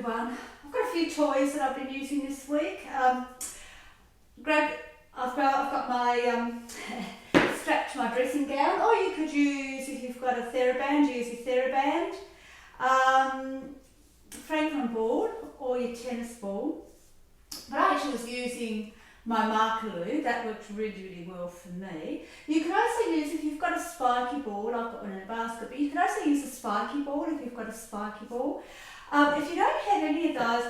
everyone. I've got a few toys that I've been using this week. I've got my strap to my dressing gown, or you could use, if you've got a TheraBand, use your TheraBand, Franklin board or your tennis ball. But I actually was using my Markaloo. That worked really, really well for me. You can also use, if you've got a spiky ball, I've got one in a basket, but you can also use a spiky ball if you've got a spiky ball. If you don't have any of those,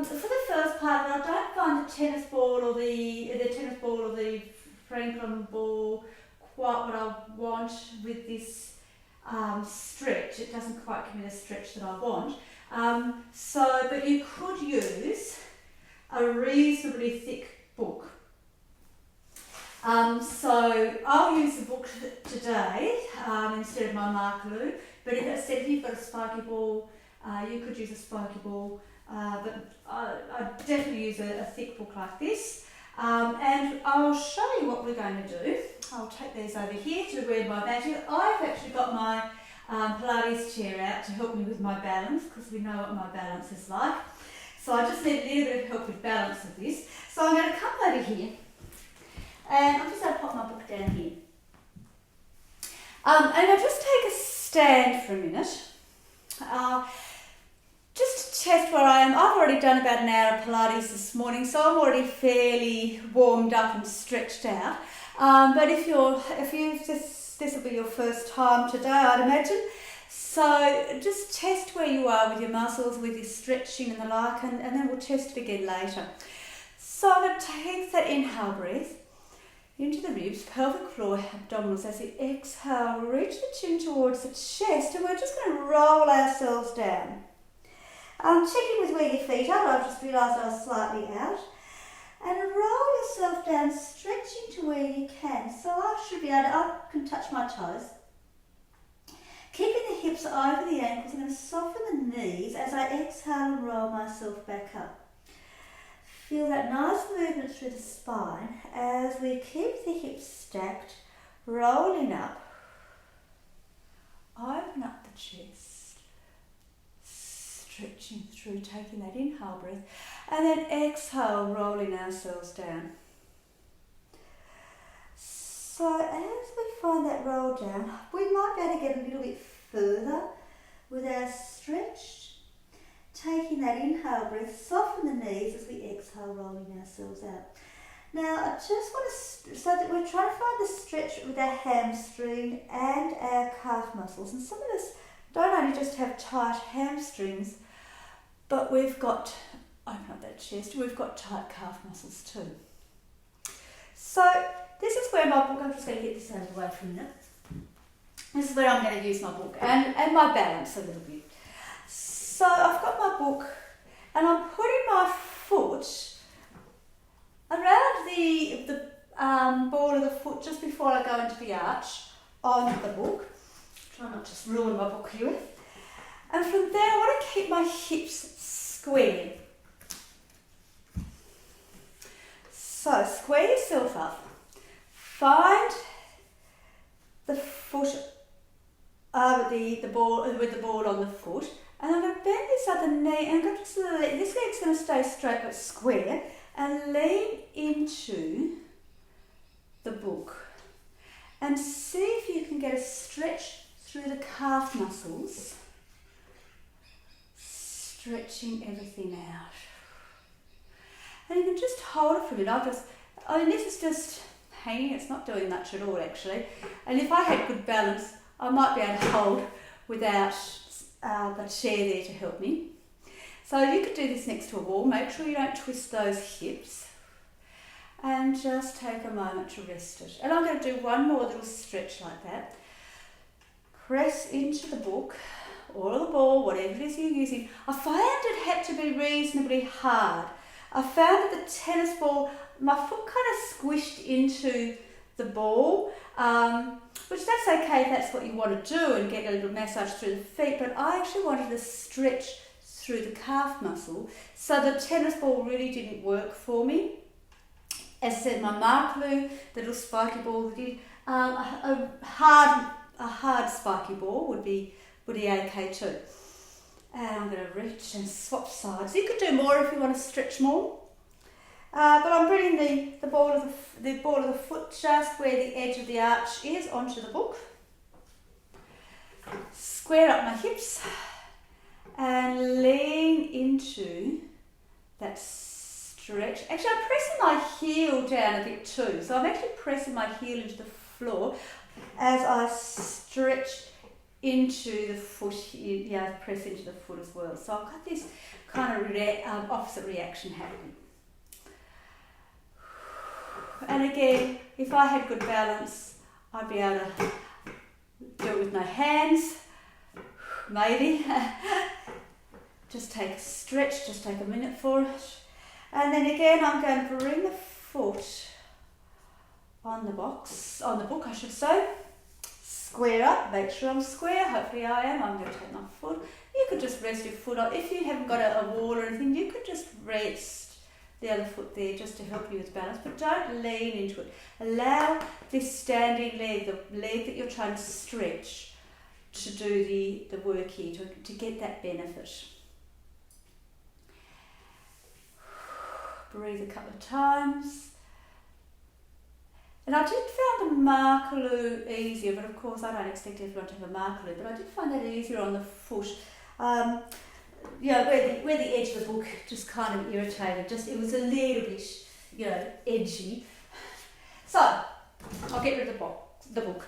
for the first part of it, I don't find the tennis ball or the Franklin ball quite what I want with this stretch. It doesn't quite give me the stretch that I want. But you could use a reasonably thick book. So I'll use the book today instead of my Markaloo. But if you've got a spiky ball, you could use a spiky ball, but I definitely use a thick book like this. And I'll show you what we're going to do. I'll take these over here to where my magic. I've actually got my Pilates chair out to help me with my balance, because we know what my balance is like. So I just need a little bit of help with balance of this. So I'm going to come over here, and I'm just going to pop my book down here. And I'll just take a stand for a minute. Just to test where I am. I've already done about an hour of Pilates this morning, so I'm already fairly warmed up and stretched out. But if this will be your first time today, I'd imagine. So just test where you are with your muscles, with your stretching and the like, and then we'll test it again later. So I'm going to take that inhale breath into the ribs, pelvic floor, abdominals. As you exhale, reach the chin towards the chest, and we're just going to roll ourselves down. Checking with where your feet are. I've just realised I was slightly out. And roll yourself down, stretching to where you can. So I can touch my toes. Keeping the hips over the ankles, I'm going to soften the knees as I exhale and roll myself back up. Feel that nice movement through the spine as we keep the hips stacked, rolling up. Open up the chest. Stretching through, taking that inhale breath, and then exhale, rolling ourselves down. So as we find that roll down, we might be able to get a little bit further with our stretch. Taking that inhale breath, soften the knees as we exhale, rolling ourselves out. Now I just want to, so that we're trying to find the stretch with our hamstring and our calf muscles. And some of us don't only just have tight hamstrings, but we've got, open up that chest, we've got tight calf muscles too. So this is where my book, I'm just going to get this out of the way for a minute. This is where I'm going to use my book and my balance a little bit. So I've got my book, and I'm putting my foot around the ball of the foot just before I go into the arch on the book. Try not to ruin my book here. And from there I want to keep my hips square. So square yourself up. Find the foot with the ball on the foot, and I'm going to bend this other knee, and this leg's going to stay straight but square, and lean into the book. And see if you can get a stretch through the calf muscles, stretching everything out. And you can just hold it for a minute. This is just hanging, it's not doing much at all actually. And if I had good balance, I might be able to hold without the chair there to help me. So you could do this next to a wall. Make sure you don't twist those hips. And just take a moment to rest it. And I'm going to do one more little stretch like that. Press into the book or the ball, whatever it is you're using. I found it had to be reasonably hard. I found that the tennis ball, my foot kind of squished into the ball, which that's okay if that's what you want to do and get a little massage through the feet, but I actually wanted to stretch through the calf muscle, so the tennis ball really didn't work for me. As I said, my Markaloo, the little spiky ball, a hard spiky ball would be okay too. And I'm going to reach and swap sides. You could do more if you want to stretch more. But I'm bringing the ball of the foot just where the edge of the arch is onto the book. Square up my hips and lean into that stretch. Actually, I'm pressing my heel down a bit too. So I'm actually pressing my heel into the floor as I stretch into the foot, press into the foot as well. So I've got this kind of opposite reaction happening. And again, if I had good balance, I'd be able to do it with my hands, maybe. Just take a stretch, just take a minute for it. And then again, I'm going to bring the foot on the book, I should say. Square up, make sure I'm square, hopefully I am. I'm going to take my foot. You could just rest your foot on. If you haven't got a wall or anything, you could just rest the other foot there just to help you with balance, but don't lean into it. Allow this standing leg, the leg that you're trying to stretch, to do the work here, to get that benefit. Breathe a couple of times. And I did find the Markaloo easier, but of course I don't expect everyone to have a Markaloo, but I did find that easier on the foot. Where the edge of the book just kind of irritated, it was a little bit, edgy. So, I'll get rid of the book.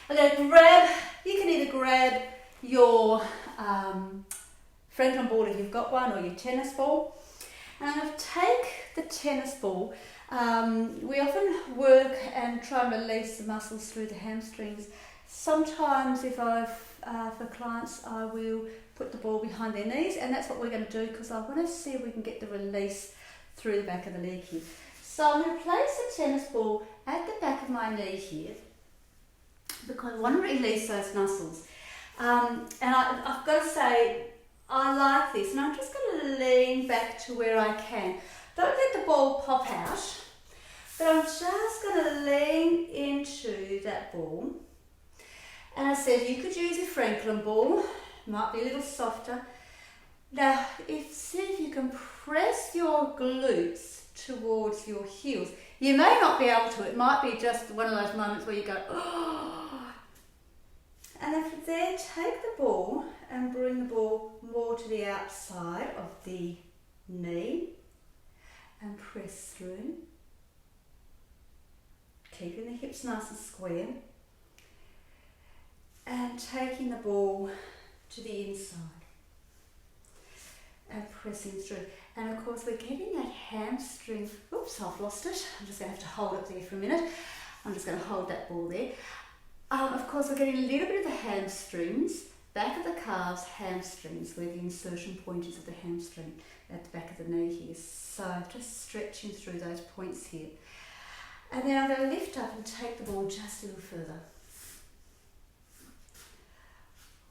I'm going to you can either grab your Franklin ball if you've got one, or your tennis ball. And I'm going to take the tennis ball. We often work and try and release the muscles through the hamstrings. Sometimes for clients, I will put the ball behind their knees, and that's what we're going to do because I want to see if we can get the release through the back of the leg here. So I'm going to place the tennis ball at the back of my knee here because I want to release those muscles. And I've got to say, I like this, and I'm just going to lean back to where I can. Don't let the ball pop out, but I'm just going to lean into that ball. And I said you could use a Franklin ball, might be a little softer. Now, see if you can press your glutes towards your heels. You may not be able to, it might be just one of those moments where you go, oh. And then from there, take the ball and bring the ball more to the outside of the knee and press through. Keeping the hips nice and square. And taking the ball to the inside and pressing through. And of course we're getting that hamstring. Oops, I've lost it. I'm just going to have to hold it there for a minute. I'm just going to hold that ball there. Of course we're getting a little bit of the hamstrings, back of the calves, hamstrings, where the insertion point is of the hamstring at the back of the knee here. So just stretching through those points here. And then I'm going to lift up and take the ball just a little further.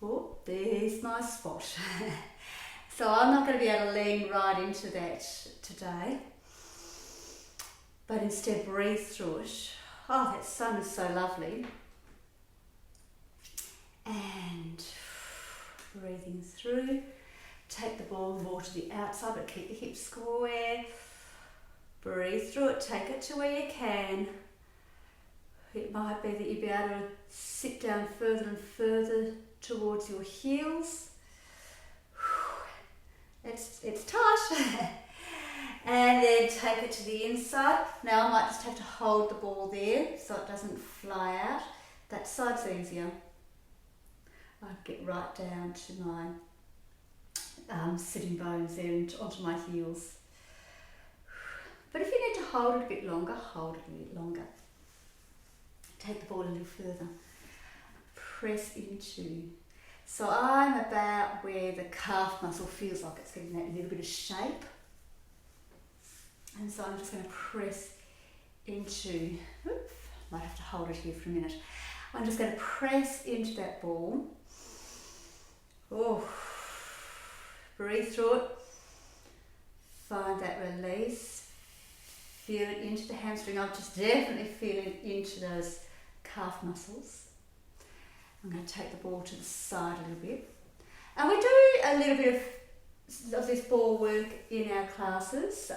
Oh, there's my spot. So I'm not going to be able to lean right into that today, but instead breathe through it. Oh, that sun is so lovely. And breathing through. Take the ball more to the outside, but keep the hips square. Breathe through it, take it to where you can. It might be that you'll be able to sit down further and further towards your heels. It's tight. And then take it to the inside. Now I might just have to hold the ball there so it doesn't fly out. That side's easier. I get right down to my sitting bones there and onto my heels. But if you need to hold it a bit longer, hold it a bit longer. Take the ball a little further. Press into. So I'm about where the calf muscle feels like it's getting that little bit of shape. And so I'm just going to press into, oops, might have to hold it here for a minute. I'm just going to press into that ball. Oh, breathe through it. Find that release. Feel it into the hamstring. I'm just definitely feeling into those calf muscles. I'm going to take the ball to the side a little bit. And we do a little bit of this ball work in our classes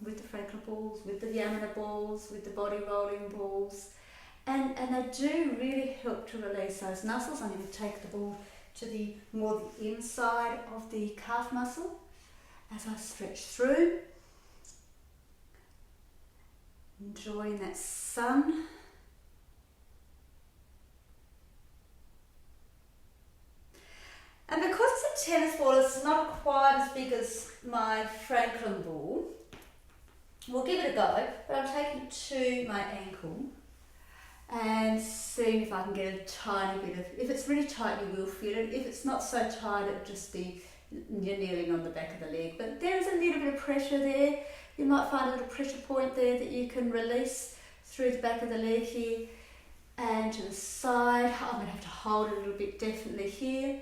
with the Franklin balls, with the Yamana balls, with the body rolling balls. And they do really help to release those muscles. I'm going to take the ball to the inside of the calf muscle as I stretch through. Enjoying that sun. And because it's a tennis ball, it's not quite as big as my Franklin ball. We'll give it a go, but I'm taking it to my ankle and seeing if I can get a tiny bit of, if it's really tight you will feel it, if it's not so tight it'll just be you're kneeling on the back of the leg. But there is a little bit of pressure there. You might find a little pressure point there that you can release through the back of the leg here and to the side. I'm going to have to hold it a little bit definitely here.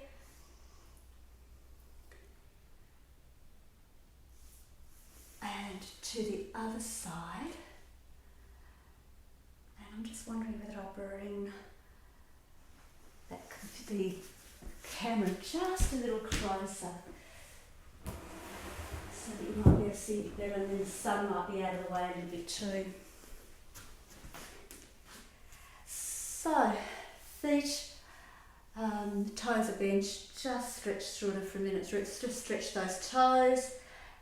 And to the other side. And I'm just wondering whether I'll bring the camera just a little closer so that you might be able to see it better, and then the sun might be out of the way a little bit too. So, feet, toes are benched, just stretch through it for a minute. Just stretch those toes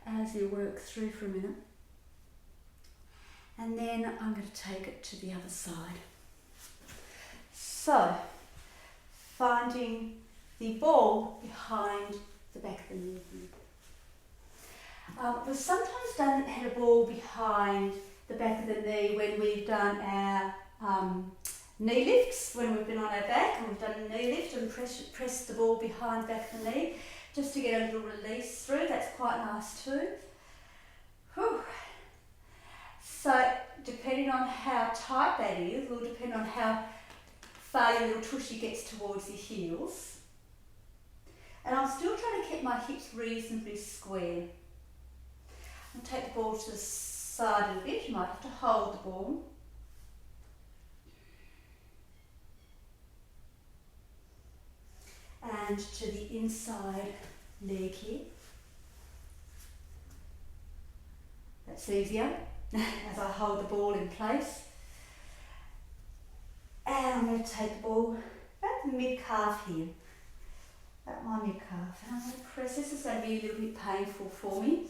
as you work through for a minute. And then I'm going to take it to the other side. So, finding the ball behind the back of the knee. We've sometimes had a ball behind the back of the knee when we've done our knee lifts, when we've been on our back and we've done a knee lift and press the ball behind the back of the knee just to get a little release through. That's quite nice too. Whew. So depending on how tight that is will depend on how far your little tushy gets towards your heels. And I'm still trying to keep my hips reasonably square. And take the ball to the side a little bit. You might have to hold the ball. And to the inside leg here. That's easier as I hold the ball in place. And I'm going to take the ball about the mid-calf here. About my mid-calf. And I'm going to press. This is going to be a little bit painful for me.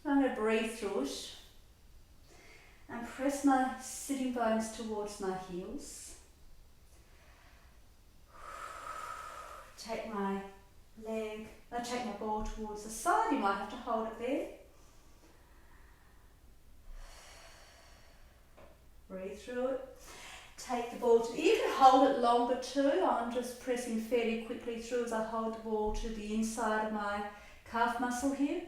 I'm going to breathe through it and press my sitting bones towards my heels. Take my ball towards the side. You might have to hold it there. Breathe through it. Take the ball to, you can hold it longer too. I'm just pressing fairly quickly through as I hold the ball to the inside of my calf muscle here.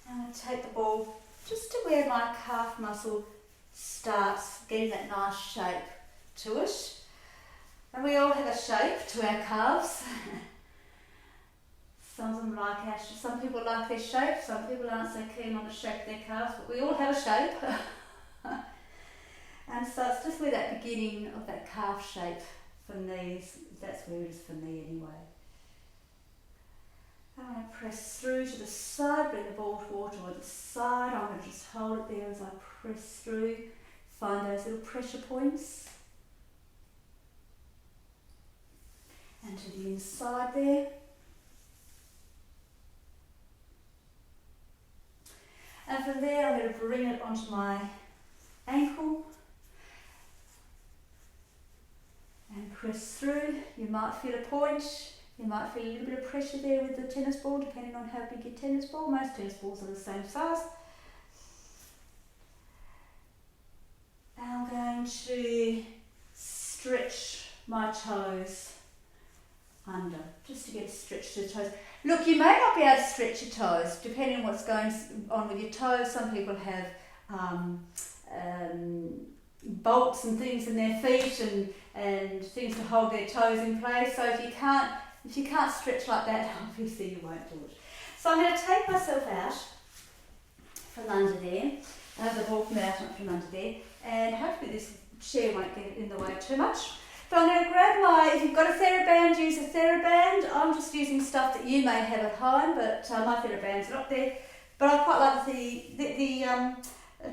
I'm going to take the ball just to where my calf muscle starts getting that nice shape to it. And we all have a shape to our calves. Some people like their shape, some people aren't so keen on the shape of their calves, but we all have a shape. And so it's just where that beginning of that calf shape for knees, that's where it is for me anyway. I'm going to press through to the side, bring the ball toward the side. I'm going to just hold it there as I press through, find those little pressure points. And to the inside there. And from there I'm going to bring it onto my ankle and press through. You might feel a point. You might feel a little bit of pressure there with the tennis ball, depending on how big your tennis ball. Most tennis balls are the same size. And I'm going to stretch my toes under, just to get a stretch to the toes. Look, you may not be able to stretch your toes, depending on what's going on with your toes. Some people have bolts and things in their feet and things to hold their toes in place. So if you can't stretch like that, obviously you won't do it. So I'm going to take myself out from under there, the ball from out from under there, and hopefully this chair won't get in the way too much. But I'm going to grab my, if you've got a TheraBand, use a TheraBand. I'm just using stuff that you may have at home, but my TheraBand's not there. But I quite like the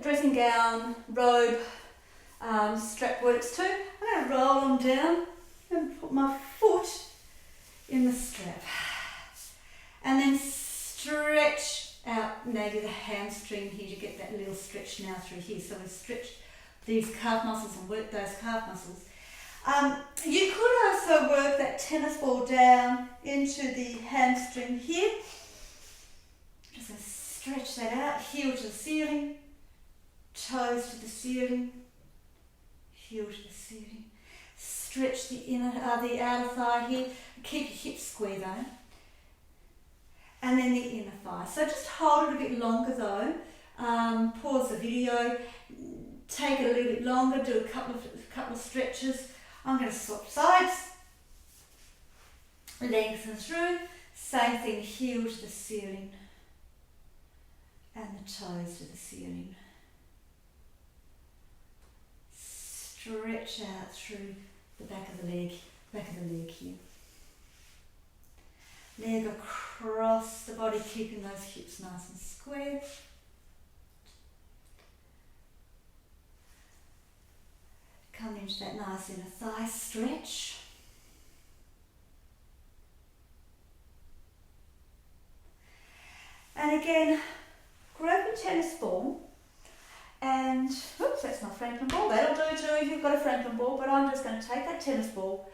dressing gown, robe, strap works too. I'm going to roll them down and put my foot in the strap. And then stretch out maybe the hamstring here to get that little stretch now through here. So we stretch these calf muscles and work those calf muscles. You could also work that tennis ball down into the hamstring here. Just going to stretch that out, heel to the ceiling, toes to the ceiling, heel to the ceiling. Stretch the the outer thigh here. Keep your hips square though. And then the inner thigh. So just hold it a bit longer though. Pause the video. Take it a little bit longer. Do a couple of stretches. I'm going to swap sides. Lengthen through. Same thing. Heel to the ceiling. And the toes to the ceiling. Stretch out through the back of the leg here. Leg across the body, keeping those hips nice and square. Come into that nice inner thigh stretch. And again, grab your tennis ball and, oops, that's my Franklin ball. That'll do too if you've got a Franklin ball, but I'm just going to take that tennis ball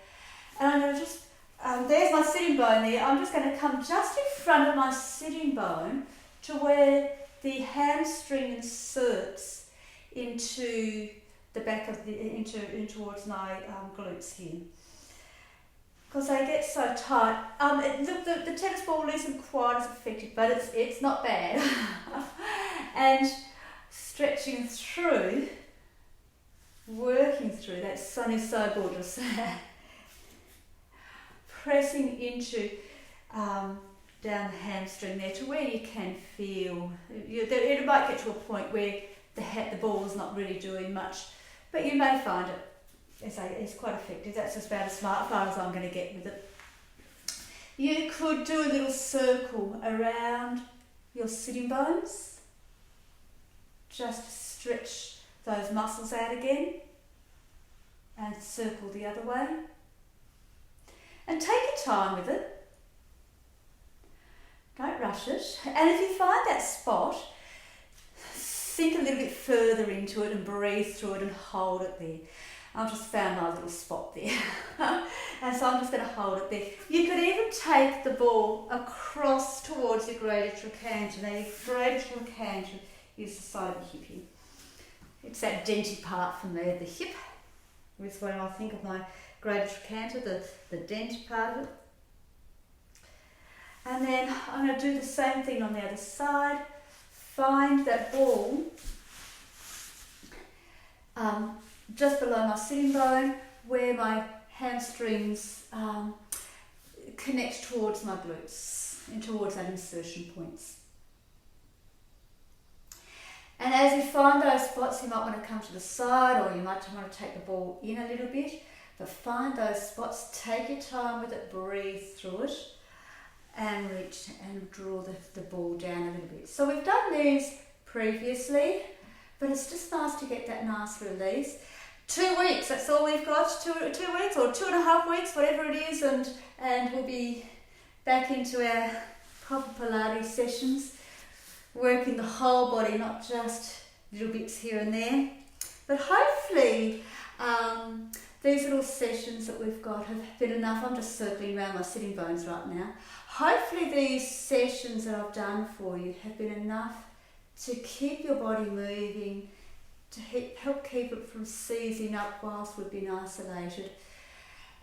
and I'm going to just, there's my sitting bone there. I'm just going to come just in front of my sitting bone to where the hamstring inserts into the back of the, in towards my glutes here. Because they get so tight. The tennis ball isn't quite as effective, but it's not bad. And stretching through, working through, that sun is so gorgeous. Pressing into down the hamstring there to where you can feel. It might get to a point where the ball is not really doing much, but you may find it. It's quite effective. That's just about as far as I'm going to get with it. You could do a little circle around your sitting bones. Just stretch those muscles out again and circle the other way. And take your time with it. Don't rush it. And if you find that spot, sink a little bit further into it and breathe through it and hold it there. I've just found my little spot there. And so I'm just going to hold it there. You could even take the ball across towards your greater trochanter. Now your greater trochanter is the side of the hip here. It's that denty part from there, the hip. Is when I think of my greater trochanter, the dent part of it. And then I'm going to do the same thing on the other side. Find that ball just below my sitting bone where my hamstrings connect towards my glutes and towards that insertion points. And as you find those spots, you might want to come to the side or you might want to take the ball in a little bit. But find those spots, take your time with it, breathe through it and reach and draw the ball down a little bit. So we've done these previously, but it's just nice to get that nice release. 2 weeks, that's all we've got, 2 weeks or 2.5 weeks, whatever it is, and we'll be back into our proper Pilates sessions, working the whole body, not just little bits here and there. But hopefully these little sessions that we've got have been enough. I'm just circling around my sitting bones right now. Hopefully these sessions that I've done for you have been enough to keep your body moving, to help keep it from seizing up whilst we've been isolated.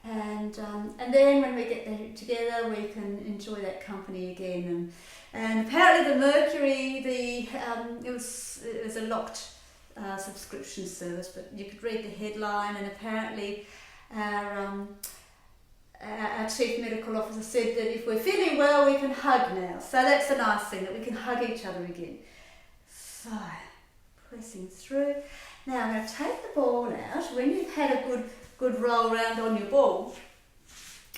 And then when we get there together, we can enjoy that company again. And apparently the Mercury, it was a locked subscription service, but you could read the headline, and apparently our chief medical officer said that if we're feeling well, we can hug now. So that's a nice thing, that we can hug each other again. So, pressing through. Now I'm going to take the ball out. When you've had a good roll round on your ball.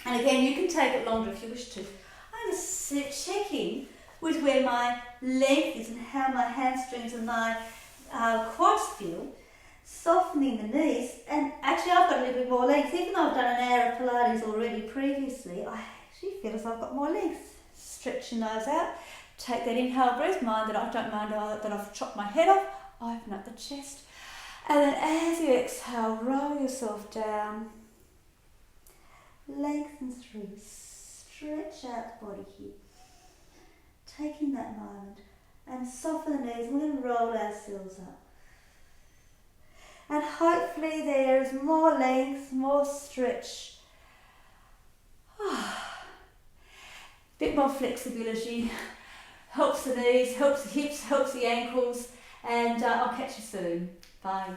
And again, you can take it longer if you wish to. I'm just checking with where my length is and how my hamstrings and my quads feel, softening the knees. And actually I've got a little bit more length. Even though I've done an hour of Pilates already previously, I actually feel as I've got more length. Stretching those out. Take that inhale breath, mind that I don't mind that I've chopped my head off. Open up the chest. And then as you exhale, roll yourself down. Lengthen through. Stretch out the body here. Taking that moment and soften the knees. We're going to roll ourselves up. And hopefully there is more length, more stretch. Bit more flexibility. Helps the knees, helps the hips, helps the ankles. And I'll catch you soon. Bye.